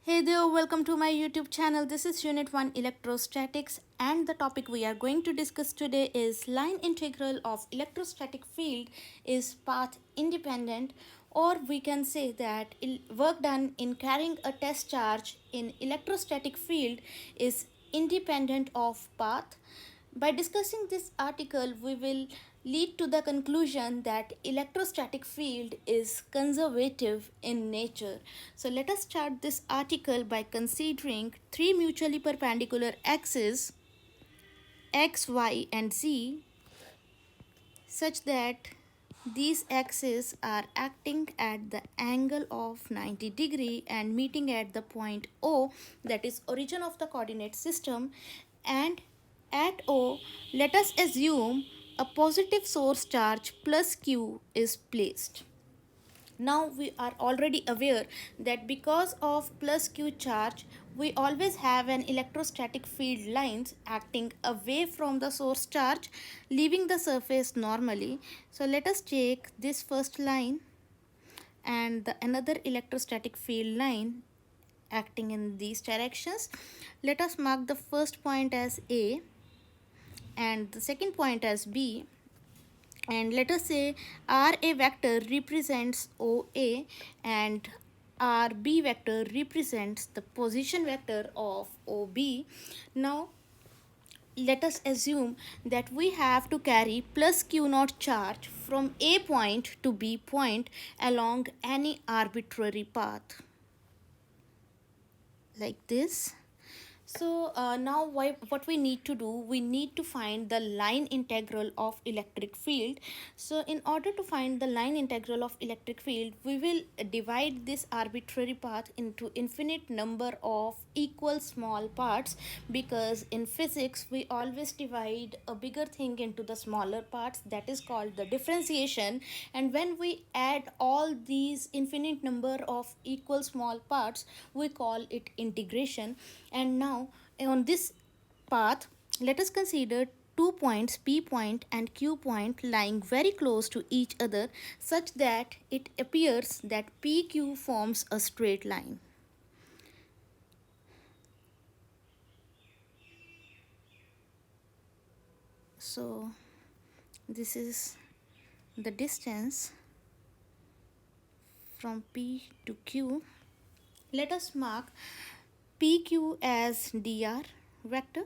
Hey there, welcome to my YouTube channel. This is Unit 1 Electrostatics, and the topic we are going to discuss today is line integral of electrostatic field is path independent, or we can say that work done in carrying a test charge in electrostatic field is independent of path. By discussing this article, we will lead to the conclusion that electrostatic field is conservative in nature. So let us start this article by considering three mutually perpendicular axes x, y and z such that these axes are acting at the angle of 90 degree and meeting at the point O, that is origin of the coordinate system, and at O let us assume a positive source charge plus q is placed. Now we are already aware that because of plus q charge, we always have an electrostatic field lines acting away from the source charge, leaving the surface normally. So let us take this first line and the another electrostatic field line acting in these directions. Let us mark the first point as A and the second point as B, and let us say RA vector represents OA and RB vector represents the position vector of OB. Now let us assume that we have to carry plus q naught charge from A point to B point along any arbitrary path like this. So now what we need to do, we need to find the line integral of electric field. So in order to find the line integral of electric field, we will divide this arbitrary path into infinite number of equal small parts, because in physics we always divide a bigger thing into the smaller parts, that is called the differentiation. And when we add all these infinite number of equal small parts, we call it integration. And now on this path, let us consider two points P point and Q point lying very close to each other such that it appears that PQ forms a straight line. So this is the distance from P to Q. Let us mark PQ as dr vector,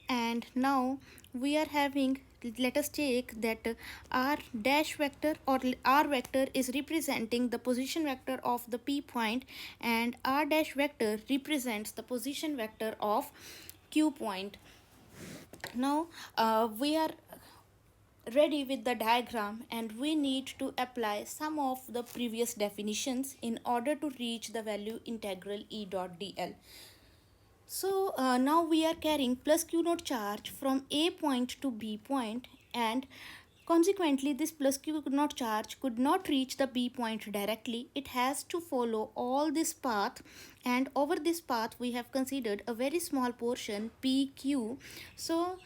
and now we are having, let us take that r dash vector or r vector is representing the position vector of the P point, and r dash vector represents the position vector of Q point. Now we are ready with the diagram, and we need to apply some of the previous definitions in order to reach the value integral E dot dl. So now we are carrying plus q naught charge from A point to B point, and consequently this plus q naught charge could not reach the B point directly. It has to follow all this path, and over this path we have considered a very small portion PQ. So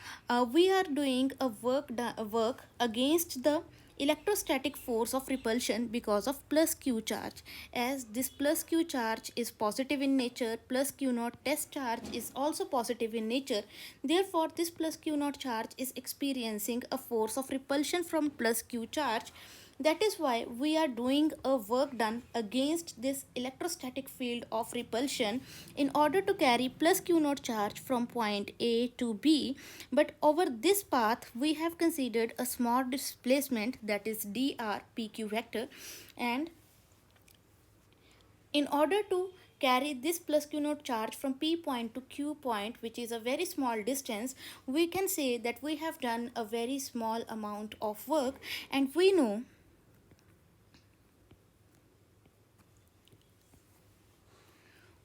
we are doing a work against the electrostatic force of repulsion because of plus q charge. As this plus q charge is positive in nature, plus q naught test charge is also positive in nature, therefore this plus q naught charge is experiencing a force of repulsion from plus q charge. That is why we are doing a work done against this electrostatic field of repulsion in order to carry plus q naught charge from point A to B. But over this path we have considered a small displacement, that is dr pq vector, and in order to carry this plus q naught charge from P point to Q point, which is a very small distance, we can say that we have done a very small amount of work. And we know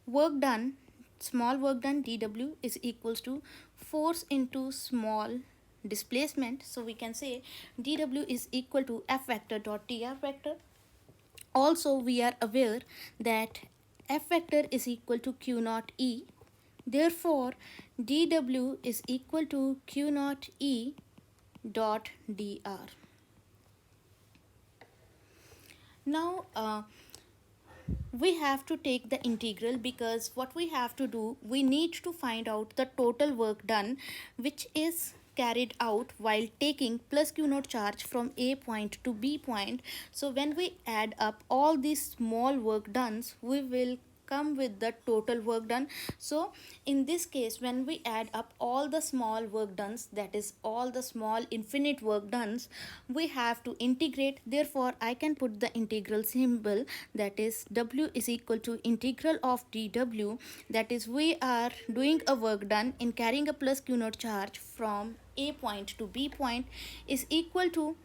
work done, small work done dw is equals to force into small displacement. So we can say dw is equal to F vector dot dr vector. Also we are aware that F vector is equal to Q naught E. Therefore dw is equal to Q naught E dot dr. Now we have to take the integral, because what we have to do, we need to find out the total work done which is carried out while taking plus q naught charge from a point to b point. So when we add up all these small work done, we will come with the total work done. So in this case, when we add up all the small work done, that is all the small infinite work done, we have to integrate. Therefore I can put the integral symbol, that is w is equal to integral of dw. That is, we are doing a work done in carrying a plus q naught charge from a point to b point, is equal to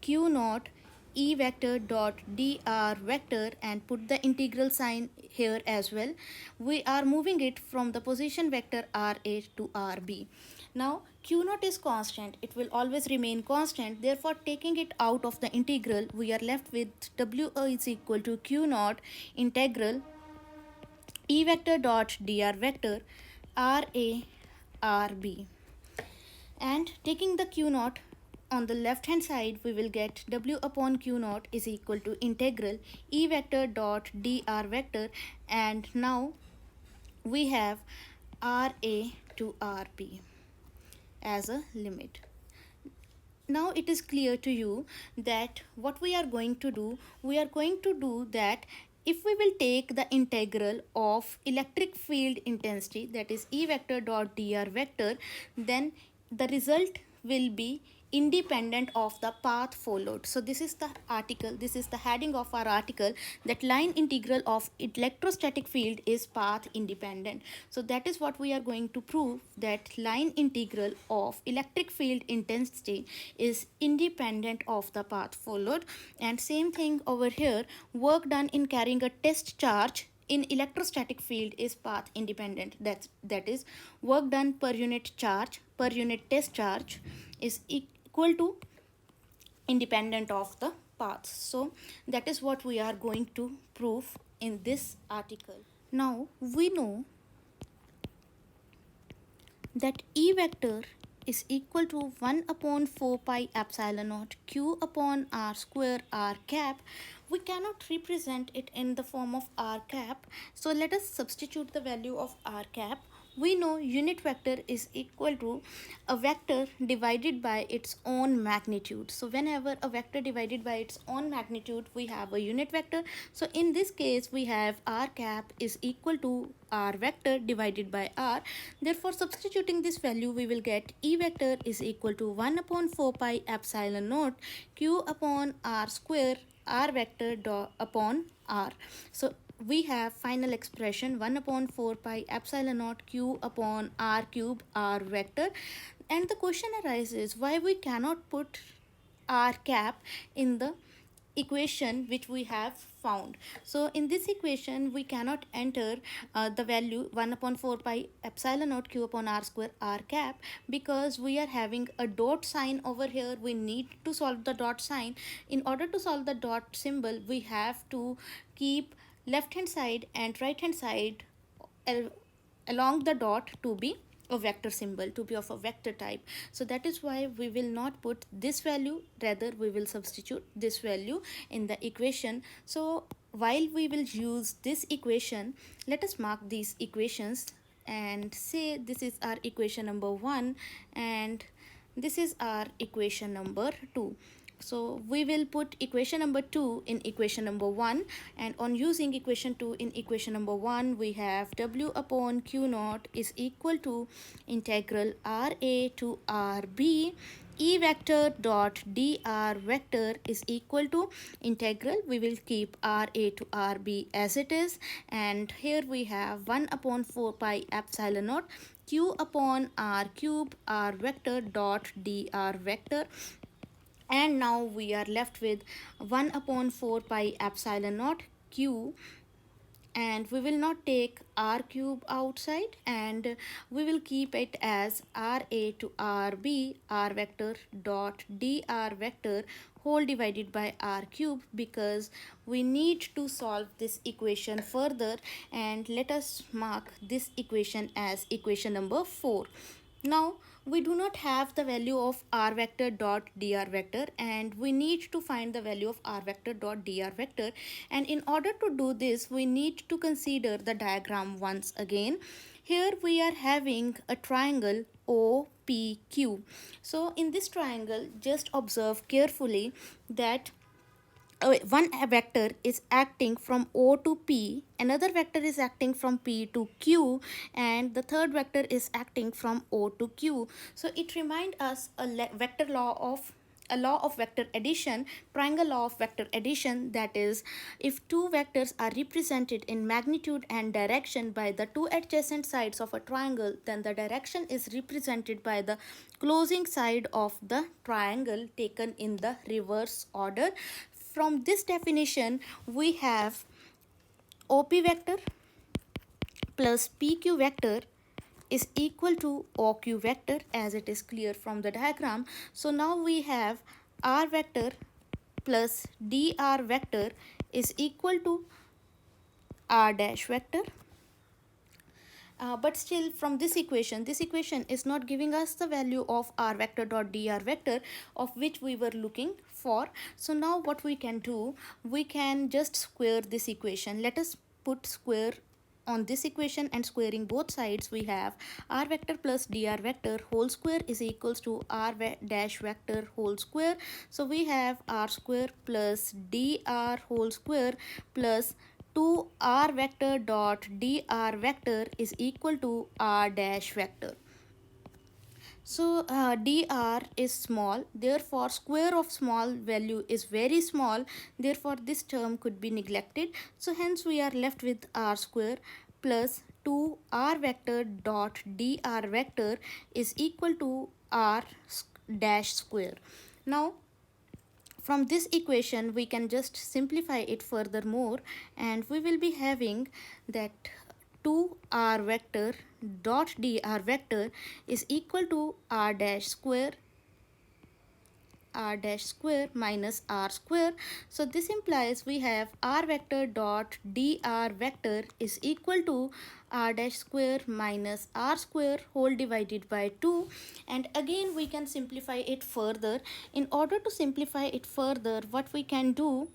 q naught e vector dot dr vector, and put the integral sign here as well. We are moving it from the position vector ra to rb. Now q naught is constant, it will always remain constant. Therefore taking it out of the integral, we are left with w is equal to q naught integral e vector dot dr vector ra rb. And taking the q naught on the left hand side, we will get w upon q naught is equal to integral e vector dot dr vector, and now we have ra to rb as a limit. Now it is clear to you that what we are going to do, we are going to do that if we will take the integral of electric field intensity, that is E vector dot dr vector, then the result will be independent of the path followed. So this is the article, this is the heading of our article, that line integral of electrostatic field is path independent. So that is what we are going to prove, that line integral of electric field intensity is independent of the path followed. And same thing over here, work done in carrying a test charge in electrostatic field is path independent. That is, work done per unit charge, per unit test charge is equal to independent of the path. So that is what we are going to prove in this article. Now we know that E vector is equal to 1 upon 4 pi epsilon naught q upon r square r cap. We cannot represent it in the form of r cap, so let us substitute the value of r cap. We know unit vector is equal to a vector divided by its own magnitude. So whenever a vector divided by its own magnitude, we have a unit vector. So in this case, we have r cap is equal to r vector divided by r. Therefore substituting this value, we will get E vector is equal to 1 upon 4 pi epsilon naught q upon r square r vector upon r. So we have final expression 1 upon 4 pi epsilon naught q upon r cube r vector. And the question arises, why we cannot put r cap in the equation which we have found. So in this equation we cannot enter the value 1 upon 4 pi epsilon naught q upon r square r cap, because we are having a dot sign over here. We need to solve the dot sign. In order to solve the dot symbol, we have to keep left hand side and right hand side along the dot to be a vector symbol, to be of a vector type. So that is why we will not put this value, rather we will substitute this value in the equation. So while we will use this equation, let us mark these equations and say this is our equation number 1 and this is our equation number 2. So we will put equation number 2 in equation number 1, and on using equation 2 in equation number 1, we have w upon q naught is equal to integral ra to rb E vector dot dr vector is equal to integral, we will keep ra to rb as it is, and here we have 1 upon 4 pi epsilon naught q upon r cube r vector dot dr vector. And now we are left with 1 upon 4 pi epsilon naught q, and we will not take r cube outside, and we will keep it as ra to rb r vector dot dr vector whole divided by r cube, because we need to solve this equation further. And let us mark this equation as equation number 4. Now we do not have the value of r vector dot dr vector, and we need to find the value of r vector dot dr vector. And in order to do this, we need to consider the diagram once again. Here we are having a triangle OPQ. So in this triangle, just observe carefully that one vector is acting from O to P, another vector is acting from P to Q, and the third vector is acting from O to Q. So it reminds us a law of vector addition, triangle law of vector addition, that is, if two vectors are represented in magnitude and direction by the two adjacent sides of a triangle, then the direction is represented by the closing side of the triangle taken in the reverse order. From this definition, we have OP vector plus PQ vector is equal to OQ vector, as it is clear from the diagram. So now we have R vector plus dr vector is equal to R dash vector. But still, from this equation is not giving us the value of r vector dot dr vector, of which we were looking for. So now what we can do, we can just square this equation. Let us put square on this equation, and squaring both sides, we have r vector plus dr vector whole square is equals to r dash vector whole square. So we have r square plus dr whole square plus 2r vector dot dr vector is equal to r dash vector. So dr is small, therefore square of small value is very small, therefore this term could be neglected. So hence we are left with r square plus 2r vector dot dr vector is equal to r dash square. Now from this equation we can just simplify it furthermore, and we will be having that 2r vector dot dr vector is equal to r dash square minus r square. So this implies we have r vector dot dr vector is equal to r dash square minus r square whole divided by 2. And again we can simplify it further. In order to simplify it further, what we can do,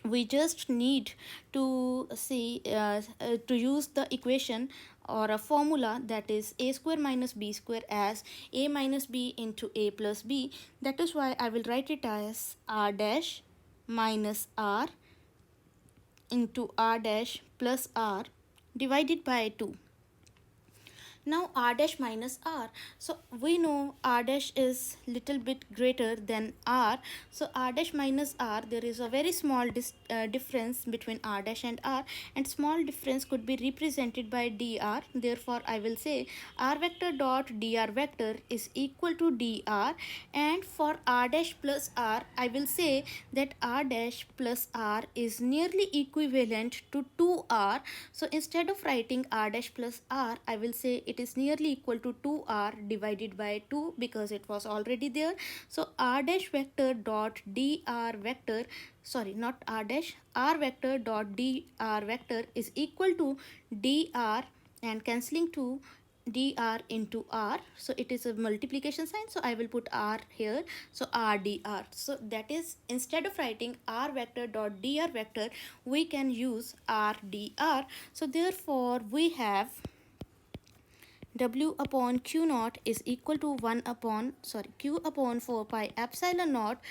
we just need to to use the equation or a formula, that is a square minus b square as a minus b into a plus b. That is why I will write it as r dash minus r into r dash plus r divided by 2. Now r dash minus r, so we know r dash is little bit greater than r, so r dash minus r, there is a very small difference between r dash and r, and small difference could be represented by dr. Therefore I will say r vector dot dr vector is equal to dr, and for r dash plus r, I will say that r dash plus r is nearly equivalent to 2r. So instead of writing r dash plus r, I will say it is nearly equal to 2r divided by 2, because it was already there. So r dash vector dot dr vector, sorry, not r dash, r vector dot dr vector is equal to dr, and cancelling to dr into r, so it is a multiplication sign, so I will put r here, so r dr. So that is, instead of writing r vector dot dr vector, we can use r dr. So therefore we have W upon Q naught is equal to Q upon 4 pi epsilon naught,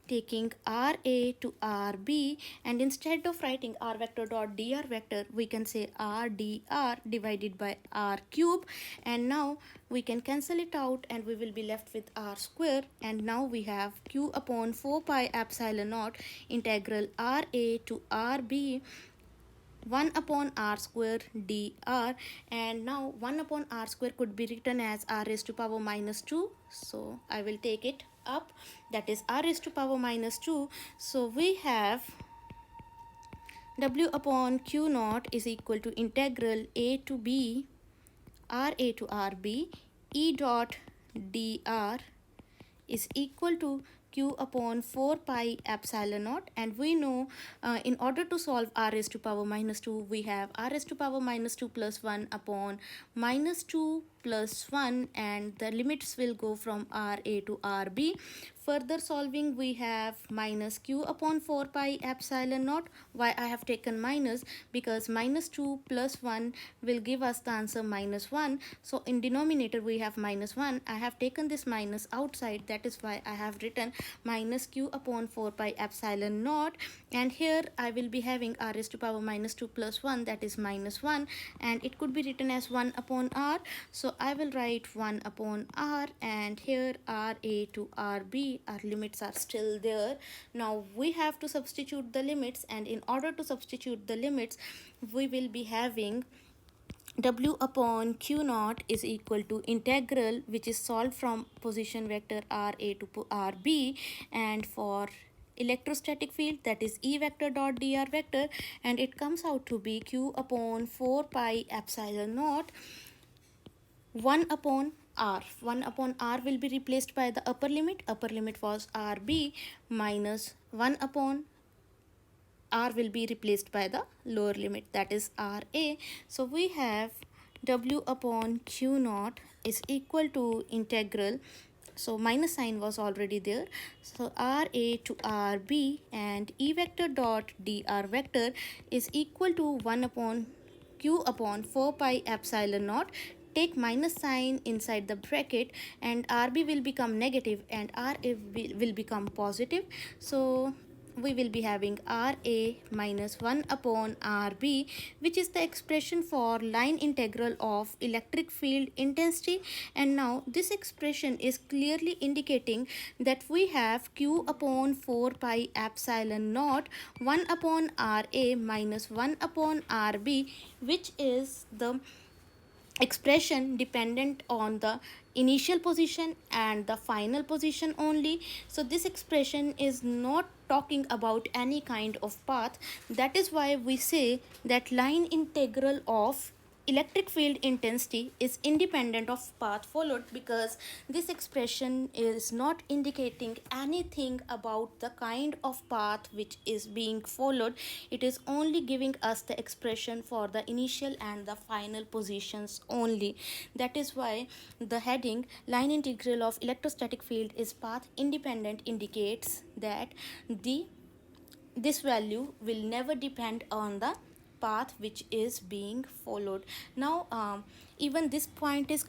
taking RA to RB, and instead of writing r vector dot dr vector, we can say r dr divided by r cube, and now we can cancel it out and we will be left with r square. And now we have Q upon 4 pi epsilon naught integral RA to RB 1 upon r square dr, and now 1 upon r square could be written as r raised to power minus 2, so I will take it up, that is r raised to power minus 2. So we have W upon Q naught is equal to integral a to b ra to rb e dot dr is equal to q upon 4 pi epsilon naught, and we know in order to solve r raised to power minus 2, we have r raised to power minus 2 plus 1 upon minus 2 plus 1, and the limits will go from ra to rb. Further solving, we have minus q upon 4 pi epsilon naught. Why I have taken minus? Because minus 2 plus 1 will give us the answer minus 1. So in denominator we have minus 1. I have taken this minus outside. That is why I have written minus q upon 4 pi epsilon naught. And here I will be having r raised to power minus 2 plus 1, that is minus 1. And it could be written as 1 upon r. So I will write 1 upon r, and here ra to rb, our limits are still there. Now we have to substitute the limits, and in order to substitute the limits, we will be having w upon q naught is equal to integral, which is solved from position vector ra to rb, and for electrostatic field, that is E vector dot dr vector, and it comes out to be q upon 4 pi epsilon naught 1 upon r. 1 upon r will be replaced by the upper limit. Upper limit was rb, minus 1 upon r will be replaced by the lower limit, that is ra. So we have w upon q naught is equal to integral, so minus sign was already there, so ra to rb, and E vector dot dr vector is equal to 1 upon q upon 4 pi epsilon naught. Take minus sign inside the bracket, and rb will become negative and ra will become positive. So we will be having ra minus 1 upon rb, which is the expression for line integral of electric field intensity. And now this expression is clearly indicating that we have q upon 4 pi epsilon naught 1 upon ra minus 1 upon rb, which is the expression dependent on the initial position and the final position only. So this expression is not talking about any kind of path. That is why we say that line integral of electric field intensity is independent of path followed, because this expression is not indicating anything about the kind of path which is being followed. It is only giving us the expression for the initial and the final positions only. That is why the heading line integral of electrostatic field is path independent indicates that this value will never depend on the path which is being followed. Now even this point is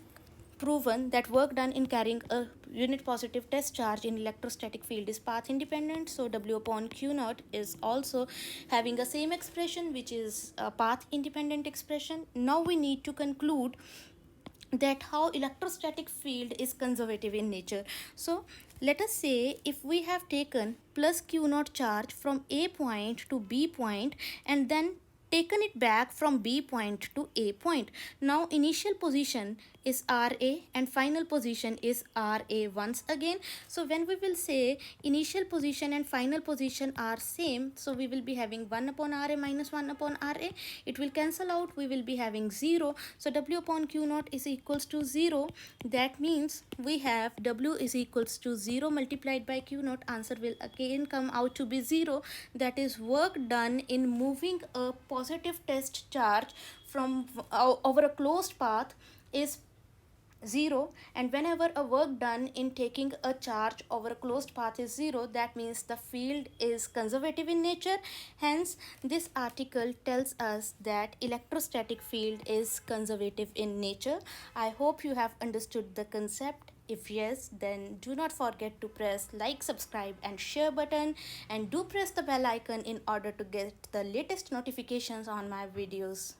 proven that work done in carrying a unit positive test charge in electrostatic field is path independent. So w upon q naught is also having a same expression, which is a path independent expression. Now we need to conclude that how electrostatic field is conservative in nature. So let us say if we have taken plus q naught charge from a point to b point, and then taken it back from b point to a point. Now initial position is ra and final position is ra once again. So when we will say initial position and final position are same, so we will be having 1 upon ra minus 1 upon ra. It will cancel out, we will be having 0. So w upon q naught is equals to 0. That means we have w is equals to 0 multiplied by q naught. Answer will again come out to be 0. That is work done in moving a positive test charge from over a closed path is 0, and whenever a work done in taking a charge over a closed path is 0, that means the field is conservative in nature. Hence this article tells us that electrostatic field is conservative in nature. I hope you have understood the concept. If yes, then do not forget to press like, subscribe and share button, and do press the bell icon in order to get the latest notifications on my videos.